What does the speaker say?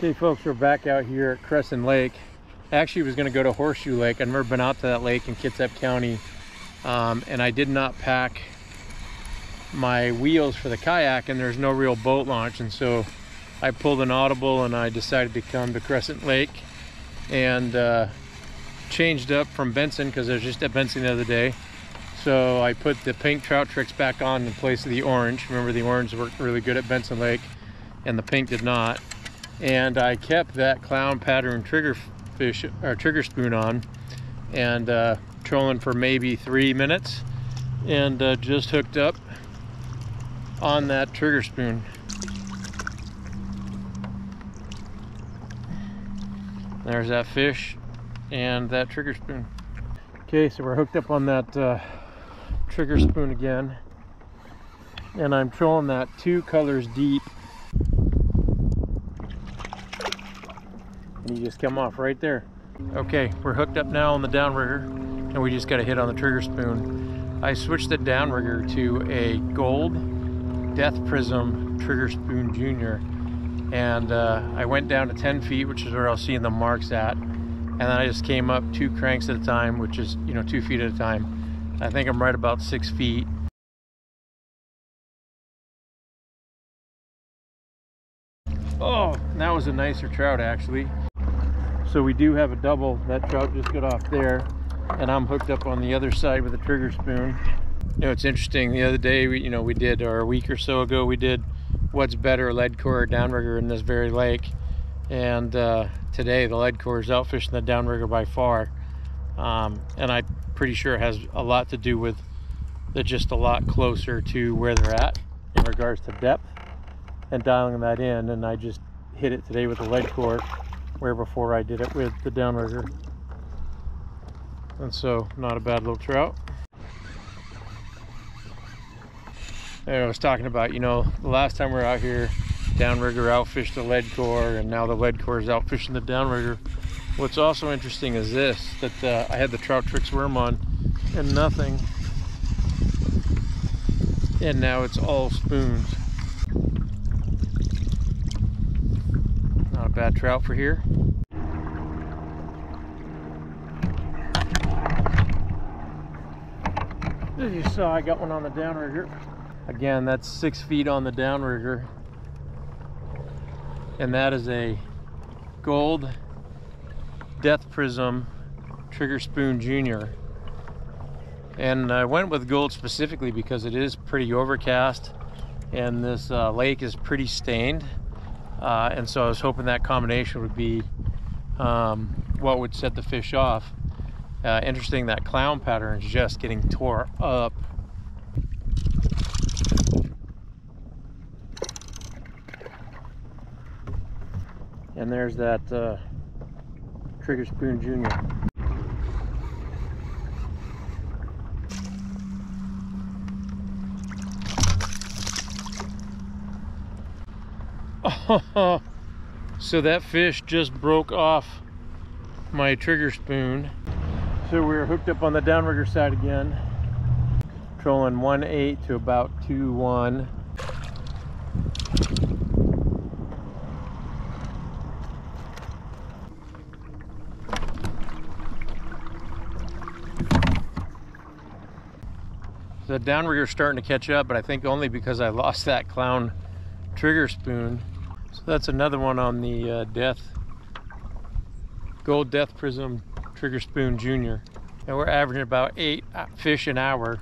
Okay folks, we're back out here at Crescent Lake. Actually was going to go to Horseshoe Lake. I've never been out to that lake in Kitsap County, and I did not pack my wheels for the kayak, and there's no real boat launch, and so I pulled an audible and I decided to come to Crescent Lake and changed up from Benson because I was just at Benson the other day. So I put the pink trout tricks back on in place of the orange. Remember, the orange worked really good at Benson Lake and the pink did not. And I kept that clown pattern trigger fish or trigger spoon on and trolling for maybe 3 minutes, and just hooked up on that trigger spoon. There's that fish and that trigger spoon. Okay, so we're hooked up on that trigger spoon again, and I'm trolling that 2 colors deep. And you just come off right there. Okay, we're hooked up now on the downrigger, and we just got a hit on the trigger spoon. I switched the downrigger to a gold Death Prism Trigger Spoon Junior, and I went down to 10 feet, which is where I was seeing the marks at, and then I just came up 2 cranks at a time, which is 2 feet at a time. I think I'm right about 6 feet. Oh, that was a nicer trout actually. So we do have a double. That trout just got off there, and I'm hooked up on the other side with a trigger spoon. It's interesting. The other day, we did, or a week or so ago, we did what's better, lead core or downrigger in this very lake. And today, the lead core is outfishing the downrigger by far. And I'm pretty sure it has a lot to do with they're just a lot closer to where they're at in regards to depth and dialing that in. And I just hit it today with the lead core, where before I did it with the downrigger. And so, not a bad little trout. And I was talking about, the last time we were out here, downrigger outfished the lead core, and now the lead core is outfishing the downrigger. What's also interesting is this, that I had the Trout Tricks worm on and nothing, and now it's all spoons. Not a bad trout for here. As you saw, I got one on the downrigger. Again, that's 6 feet on the downrigger, and that is a gold Death Prism Trigger Spoon Junior. And I went with gold specifically because it is pretty overcast and this lake is pretty stained, and so I was hoping that combination would be what would set the fish off. Interesting, that clown pattern is just getting tore up. And there's that Trigger Spoon Junior. Oh, so that fish just broke off my trigger spoon. So we're hooked up on the downrigger side again, trolling 1.8 to about 2.1. The downrigger's starting to catch up, but I think only because I lost that clown trigger spoon. So that's another one on the Gold Death Prism Trigger Spoon Junior. And we're averaging about 8 fish an hour.